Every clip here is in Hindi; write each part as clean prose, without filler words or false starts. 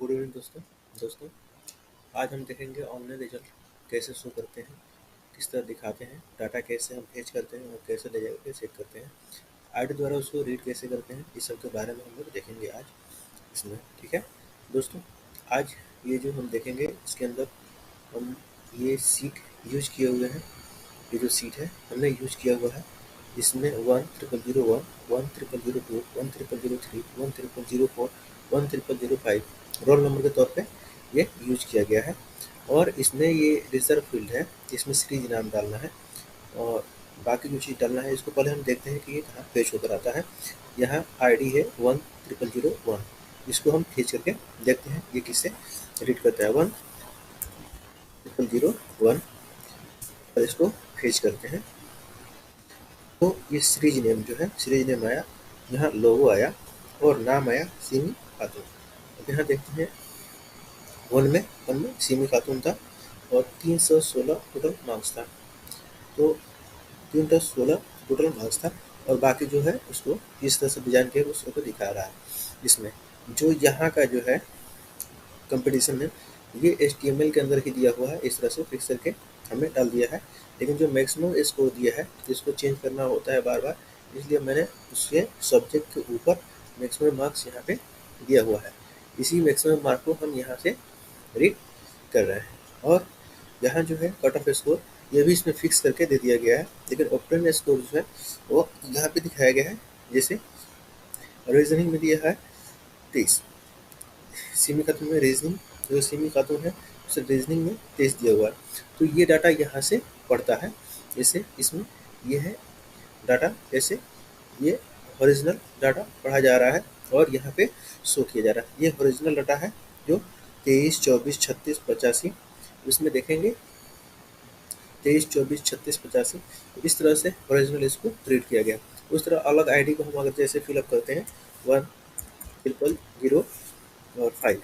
गुड इवनिंग दोस्तों आज हम देखेंगे ऑनलाइन रिजल्ट कैसे शो करते हैं, किस तरह दिखाते हैं, डाटा कैसे हम फेच करते हैं और कैसे ले जाकर चेक करते हैं, आईडी द्वारा उसको रीड कैसे करते हैं। इस सब के बारे में हम लोग देखेंगे आज इसमें। ठीक है दोस्तों, आज ये जो हम देखेंगे इसके अंदर हम ये सीट यूज किए हुए हैं। ये जो सीट है हमने यूज किया हुआ है, इसमें 10001, 10002, 10003, 10004, 10005 रोल नंबर के तौर पे ये यूज किया गया है। और इसमें ये रिजर्व फील्ड है, इसमें सीरीज नाम डालना है और बाकी जो चीज़ डालना है इसको पहले हम देखते हैं कि ये कहाँ फेच होकर आता है। यहाँ आईडी है 10001, इसको हम खींच करके देखते हैं ये किससे रीड करता है। 10001 और इसको फेच करते हैं तो ये सीरीज नेम जो है, सीरीज नेम आया, यहाँ लोगो आया और नाम आया सिमी खातून। अब यहाँ देखते हैं वन में सिमी खातून था और 316 टोटल मार्क्स था। तो 316 टोटल मार्क्स था और बाकी जो है उसको इस तरह से डिजाइन किया उसको दिखा रहा है। इसमें जो यहाँ का जो है कंपटीशन है ये HTML के अंदर ही दिया हुआ है, इस तरह से फिक्स करके हमें डाल दिया है। लेकिन जो मैक्सिमम स्कोर दिया है इसको चेंज करना होता है बार बार, इसलिए मैंने उसके सब्जेक्ट के ऊपर मैक्सिमम मार्क्स यहाँ पे दिया हुआ है। इसी मैक्सिमम मार्क को हम यहाँ से रीड कर रहे हैं और यहाँ जो है कट ऑफ स्कोर ये भी इसमें फिक्स करके दे दिया गया है। लेकिन ओपन स्कोर जो है वो यहाँ पे दिखाया गया है, जैसे रीजनिंग में दिया है 23, सिमी खातून में रीजनिंग, जो सिमी खातून है उसे रीजनिंग में 23 दिया हुआ है। तो ये डाटा यहाँ से पढ़ता है, जैसे इसमें ये है डाटा, जैसे ये ओरिजिनल डाटा पढ़ा जा रहा है और यहाँ पे शो किया जा रहा है। ये ओरिजिनल डाटा है जो 23, 24, 36, 85, इसमें देखेंगे 23, 24, 36, 85 इस तरह से ओरिजिनल इसको रीड किया गया। उस तरह अलग आईडी को हम अगर जैसे फिलअप करते हैं 10005,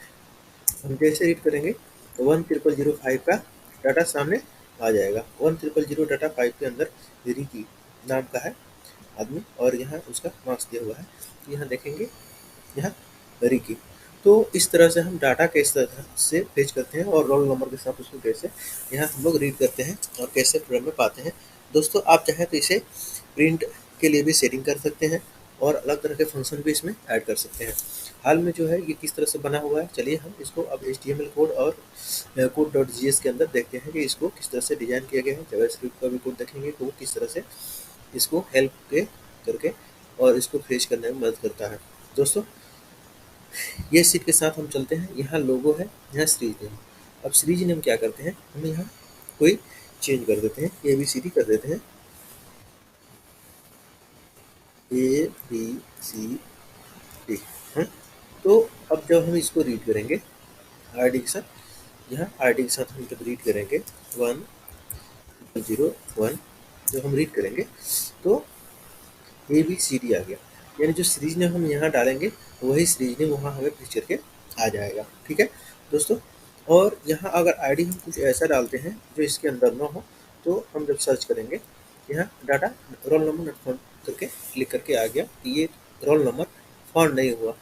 हम जैसे रीड करेंगे तो 10005 का डाटा सामने आ जाएगा। 100 डाटा 5 के अंदर रिकी नाम का है आदमी और यहाँ उसका मार्क्स दिया हुआ है। यहाँ देखेंगे यहाँ रिकी। तो इस तरह से हम डाटा किस तरह से फेच करते हैं और रोल नंबर के साथ उसको कैसे यहाँ हम लोग रीड करते हैं और कैसे प्रोग्राम में पाते हैं। दोस्तों आप चाहें तो इसे प्रिंट के लिए भी सेटिंग कर सकते हैं और अलग तरह के फंक्शन भी इसमें ऐड कर सकते हैं। हाल में जो है ये किस तरह से बना हुआ है, चलिए हम इसको अब HTML कोड और code.js के अंदर देखते हैं कि इसको किस तरह से डिजाइन किया गया है। जावास्क्रिप्ट का भी कोड देखेंगे तो वो किस तरह से इसको हेल्प के करके और इसको फेच करने में मदद करता है। दोस्तों ये सीट के साथ हम चलते हैं, यहाँ लोगो है, यहाँ सीरीज नेम। अब सीरीज नेम क्या करते हैं, हम यहाँ कोई चेंज कर देते हैं, ABCD कर देते हैं, ABCD। तो अब जब हम इसको रीड करेंगे आईडी के साथ, यहाँ आईडी के साथ हम जब रीड करेंगे 101 जब हम रीड करेंगे तो ABCD आ गया, यानी जो सीरीज नेम हम यहाँ डालेंगे वही सीरीज नेम वहाँ हमें पिक्चर के आ जाएगा। ठीक है दोस्तों, और यहाँ अगर आईडी हम कुछ ऐसा डालते हैं जो इसके अंदर ना हो तो हम जब सर्च करेंगे यहाँ data roll number not found करके क्लिक करके आ गया, ये रोल नंबर फाउंड नहीं हुआ।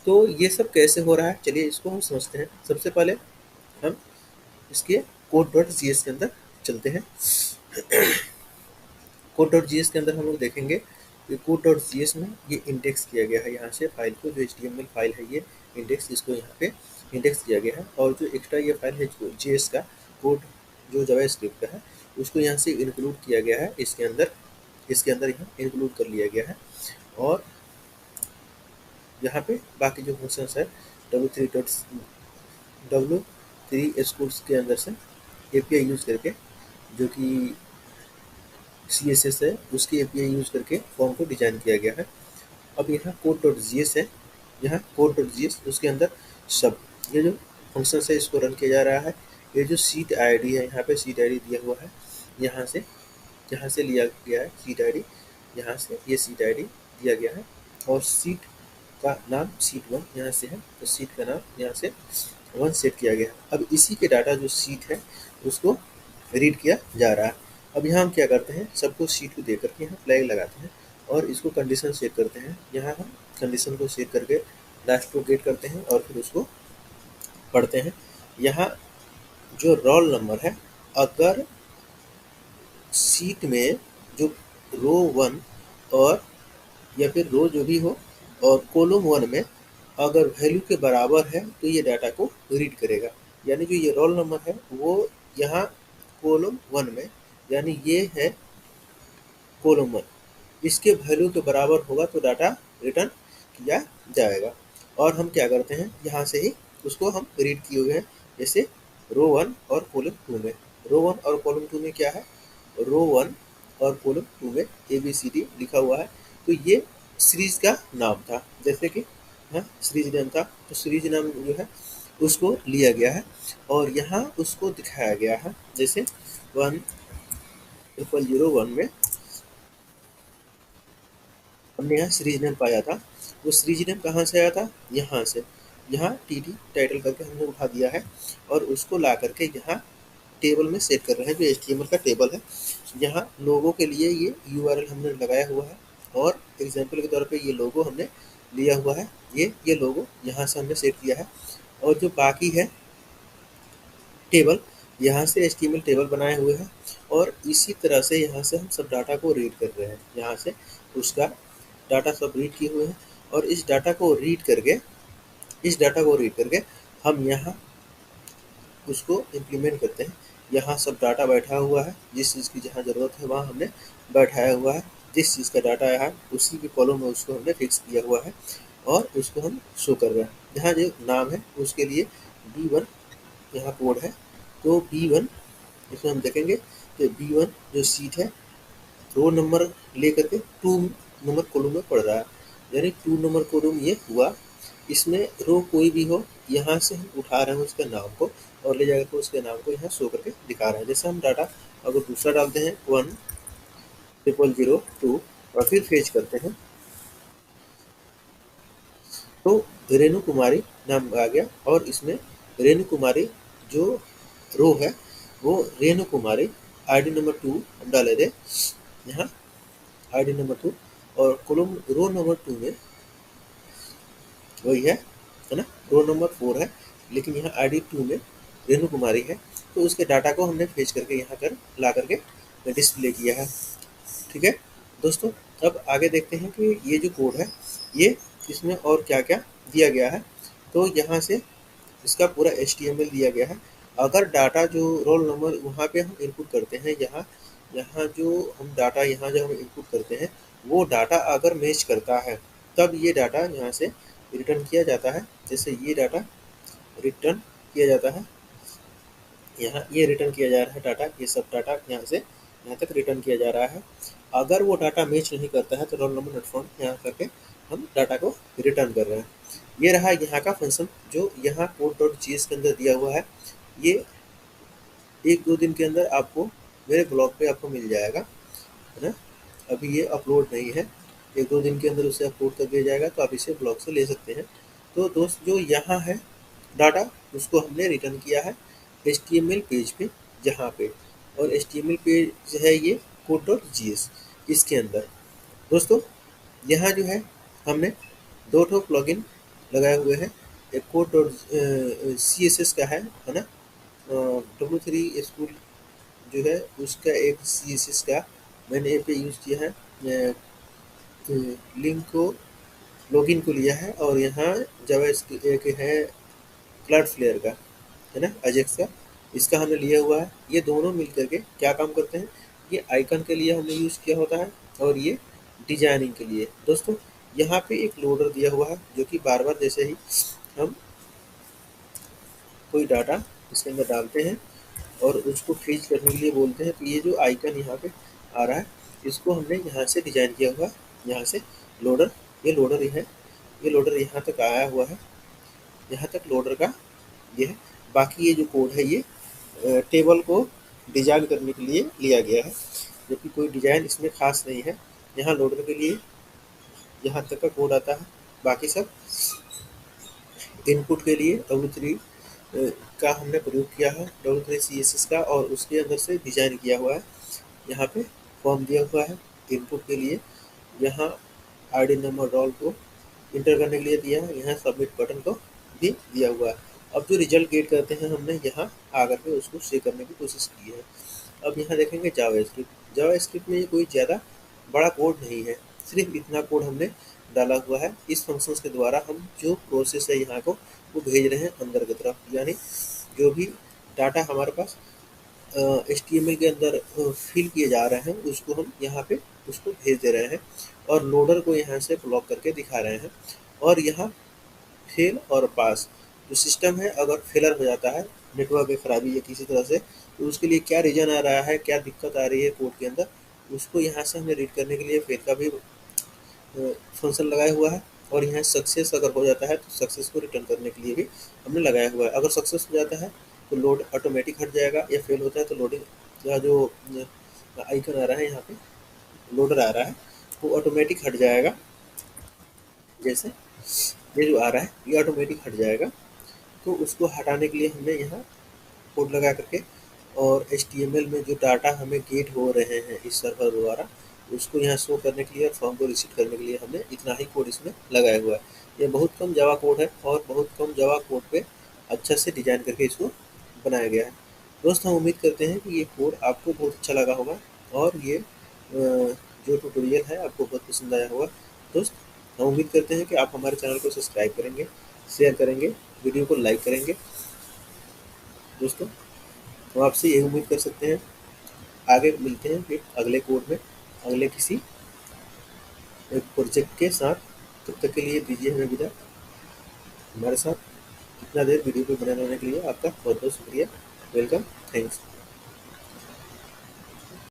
तो ये सब कैसे हो रहा है, चलिए इसको हम समझते हैं। सबसे पहले हम इसके code.js के अंदर चलते हैं। code.js के अंदर हम लोग देखेंगे कि code.js में ये इंडेक्स किया गया है, यहाँ से फाइल को जो HTML फाइल है ये इंडेक्स, इसको यहाँ पे इंडेक्स किया गया है। और जो एक्स्ट्रा ये फाइल है JS का कोड जो जावास्क्रिप्ट का है उसको यहाँ से इंक्लूड किया गया है, इसके अंदर यहाँ इंक्लूड कर लिया गया है। और यहाँ पे बाकी जो फंक्शंस है W3 स्कूल्स के अंदर से API यूज करके, जो कि CSS है उसकी API यूज करके फॉर्म को डिजाइन किया गया है। अब यहाँ code.js है, यहाँ code.js उसके अंदर सब ये जो फंक्शन है इसको रन किया जा रहा है। ये जो सीट आईडी है यहाँ पे सीट आईडी दिया हुआ है, यहाँ से लिया गया है सीट आईडी, यहाँ से ये सीट आईडी दिया गया है और सीट का नाम सीट 1 यहाँ से है, तो सीट का नाम यहाँ से 1 सेट किया गया है। अब इसी के डाटा जो सीट है उसको रीड किया जा रहा है। अब यहाँ हम क्या करते हैं, सबको सीट को दे करके यहाँ फ्लैग लगाते हैं और इसको कंडीशन सेट करते हैं। यहाँ हम कंडीशन को सेट करके लास्ट को गेट करते हैं और फिर उसको पढ़ते हैं। यहाँ जो रोल नंबर है, अगर सीट में जो रो 1 और या फिर रो जो भी हो और कॉलम 1 में अगर वैल्यू के बराबर है तो ये डाटा को रीड करेगा। यानी जो ये रोल नंबर है वो यहाँ कॉलम 1 में, यानी ये है कॉलम 1, इसके वैल्यू के बराबर होगा तो डाटा रिटर्न किया जाएगा। और हम क्या करते हैं, यहाँ से ही उसको हम रीड किए हुए हैं। जैसे रो 1 और कॉलम 2 में, रो 1 और कॉलम 2 में क्या है, रो 1 और कॉलम 2 में ABCD लिखा हुआ है। तो ये सीरीज का नाम था, जैसे कि हाँ सीरीज नाम था, तो सीरीज नाम जो है उसको लिया गया है और यहाँ उसको दिखाया गया है। जैसे 1001 में हमने यहाँ सीरीज नेम पाया था, वो सीरीज नेम कहाँ से आया था, यहाँ से। यहाँ TT टाइटल करके हमने उठा दिया है और उसको ला करके यहाँ टेबल में सेट कर रहे हैं, जो HTML का टेबल है। यहाँ लोगों के लिए ये URL हमने लगाया हुआ है और एग्जाम्पल के तौर पे ये लोगो हमने लिया हुआ है। ये लोगो यहाँ से हमने सेट किया है और जो बाकी है टेबल, यहाँ से HTML टेबल बनाए हुए हैं और इसी तरह से यहाँ से हम सब डाटा को रीड कर रहे हैं। यहाँ से उसका डाटा सब रीड किए हुए हैं और इस डाटा को रीड करके हम यहाँ उसको इम्प्लीमेंट करते हैं। यहाँ सब डाटा बैठा हुआ है, जिस चीज़ की जहाँ ज़रूरत है वहाँ हमने बैठाया हुआ है। जिस चीज़ का डाटा है उसी के कॉलम में उसको हमने फिक्स किया हुआ है और उसको हम शो कर रहे हैं। यहाँ जो नाम है उसके लिए B1 यहाँ कोड है, तो B1 इसमें हम देखेंगे तो B1 जो सीट है रो नंबर लेकर के 2 नंबर कॉलम में पड़ रहा है, यानी 2 नंबर कॉलम ये हुआ। इसमें रो कोई भी हो, यहाँ से हम उठा रहे हैं उसके नाम को और ले जाकर के उसके नाम को यहाँ शो करके दिखा रहे हैं। जैसे हम डाटा अगर दूसरा डालते हैं 1002 और फिर फेच करते हैं तो रेणु कुमारी नाम आ गया और इसमें रेणु कुमारी जो रो है वो रेणु कुमारी ID नंबर 2 हम डाले थे यहाँ, ID नंबर 2 और कॉलम रो नंबर 2 में वही है ना, रो नंबर 4 है लेकिन यहाँ ID 2 में रेणु कुमारी है। तो उसके डाटा को हमने फेच करके यहाँ कर ला करके डिस्प्ले किया है। ठीक है दोस्तों, अब आगे देखते हैं कि ये जो कोड है ये इसमें और क्या क्या दिया गया है। तो यहाँ से इसका पूरा HTML दिया गया है। अगर डाटा जो रोल नंबर वहाँ पे हम इनपुट करते हैं, यहाँ यहाँ जो हम डाटा यहाँ जब हम इनपुट करते हैं वो डाटा अगर मैच करता है तब ये डाटा यहाँ से रिटर्न किया जाता है। जैसे ये डाटा रिटर्न किया जाता है, यहाँ ये रिटर्न किया जा रहा है डाटा, ये सब डाटा यहाँ से यहाँ तक रिटर्न किया जा रहा है। अगर वो डाटा मैच नहीं करता है तो रोल नंबर नॉट फाउंड यहाँ करके हम डाटा को रिटर्न कर रहे हैं। ये रहा यहाँ का फंक्शन जो यहाँ code.js के अंदर दिया हुआ है। ये 1-2 दिन के अंदर आपको मेरे ब्लॉग पे आपको मिल जाएगा, है ना। अभी ये अपलोड नहीं है, 1-2 दिन के अंदर उसे अपलोड कर दिया जाएगा तो आप इसे ब्लॉग से ले सकते हैं। तो दोस्त जो यहाँ है डाटा उसको हमने रिटर्न किया है HTML पेज पे जहाँ पे, और HTML पेज है ये code.js इसके अंदर। दोस्तों यहाँ जो है हमने 2 ठो प्लगइन लगाए हुए हैं। एक code.css का है ना, W3 स्कूल जो है उसका एक CSS का मैंने यहाँ पे यूज़ किया है। लिंक को लॉगिन को लिया है और यहाँ जावा एक है क्लाउडफ्लेयर का, है ना, अजेक्स का, इसका हमने लिया हुआ है। ये दोनों मिल करके क्या काम करते हैं, ये आइकन के लिए हमने यूज़ किया होता है और ये डिजाइनिंग के लिए। दोस्तों यहाँ पे एक लोडर दिया हुआ है जो कि बार बार जैसे ही हम कोई डाटा इसके अंदर डालते हैं और उसको फीच करने के लिए बोलते हैं तो ये जो आइकन यहाँ पे आ रहा है इसको हमने यहाँ से डिजाइन किया हुआ है। यहाँ से लोडर, ये लोडर है, ये लोडर यहाँ तक आया हुआ है, यहाँ तक लोडर का ये है। बाकी ये जो कोड है ये टेबल को डिजाइन करने के लिए लिया गया है, जबकि कोई डिजाइन इसमें खास नहीं है। यहाँ लोडर के लिए यहाँ तक का कोड आता है, बाकी सब इनपुट के लिए W3 का हमने प्रयोग किया है, W3 CSS का, और उसके अंदर से डिजाइन किया हुआ है। यहाँ पे फॉर्म दिया हुआ है इनपुट के लिए, यहाँ ID नंबर रोल को इंटर करने के लिए दिया है, यहाँ सबमिट बटन को भी दिया हुआ है। अब जो रिजल्ट गेट करते हैं हमने यहाँ आकर के उसको शेयर करने की कोशिश की है। अब यहाँ देखेंगे जावास्क्रिप्ट। जावास्क्रिप्ट में ये कोई ज़्यादा बड़ा कोड नहीं है, सिर्फ इतना कोड हमने डाला हुआ है। इस फंक्शंस के द्वारा हम जो प्रोसेस है यहाँ को वो भेज रहे हैं अंदर की तरफ, यानी जो भी डाटा हमारे पास HTML के अंदर फिल किए जा रहे हैं उसको हम यहाँ पे उसको भेज दे रहे हैं और लोडर को यहाँ से ब्लॉक करके दिखा रहे हैं। और यहाँ फेल और पास जो सिस्टम है अगर फेलर हो जाता है, नेटवर्क की खराबी या किसी तरह से, तो उसके लिए क्या रीजन आ रहा है, क्या दिक्कत आ रही है कोड के अंदर, उसको यहाँ से हमें रीड करने के लिए फेल का भी फंक्शन लगाया हुआ है। और यहाँ सक्सेस अगर हो जाता है तो सक्सेस को रिटर्न करने के लिए भी हमने लगाया हुआ है। अगर सक्सेस हो जाता है तो लोड ऑटोमेटिक हट जाएगा, या फेल होता है तो लोडिंग का जो आइकन आ रहा है यहाँ पे लोडर आ रहा है वो ऑटोमेटिक हट जाएगा। जैसे ये जो आ रहा है ये ऑटोमेटिक हट जाएगा, तो उसको हटाने के लिए हमने यहाँ कोड लगा करके और HTML में जो डाटा हमें गेट हो रहे हैं इस सर्वर द्वारा उसको यहाँ शो करने के लिए और फॉर्म को रिसीव करने के लिए हमने इतना ही कोड इसमें लगाया हुआ है। ये बहुत कम जावा कोड है और बहुत कम जावा कोड पे अच्छा से डिजाइन करके इसको बनाया गया है। दोस्त हम उम्मीद करते हैं कि ये कोड आपको बहुत अच्छा लगा होगा और ये जो ट्यूटोरियल है आपको बहुत पसंद आया होगा। दोस्त हम उम्मीद करते हैं कि आप हमारे चैनल को सब्सक्राइब करेंगे, शेयर करेंगे, वीडियो को लाइक करेंगे। दोस्तों हम आपसे यही उम्मीद कर सकते हैं। आगे मिलते हैं फिर अगले कोड में, अगले किसी प्रोजेक्ट के साथ। तब तक के लिए दीजिए हमें विदा। हमारे साथ इतना देर वीडियो को बने रहने के लिए आपका बहुत बहुत शुक्रिया। Welcome, thanks.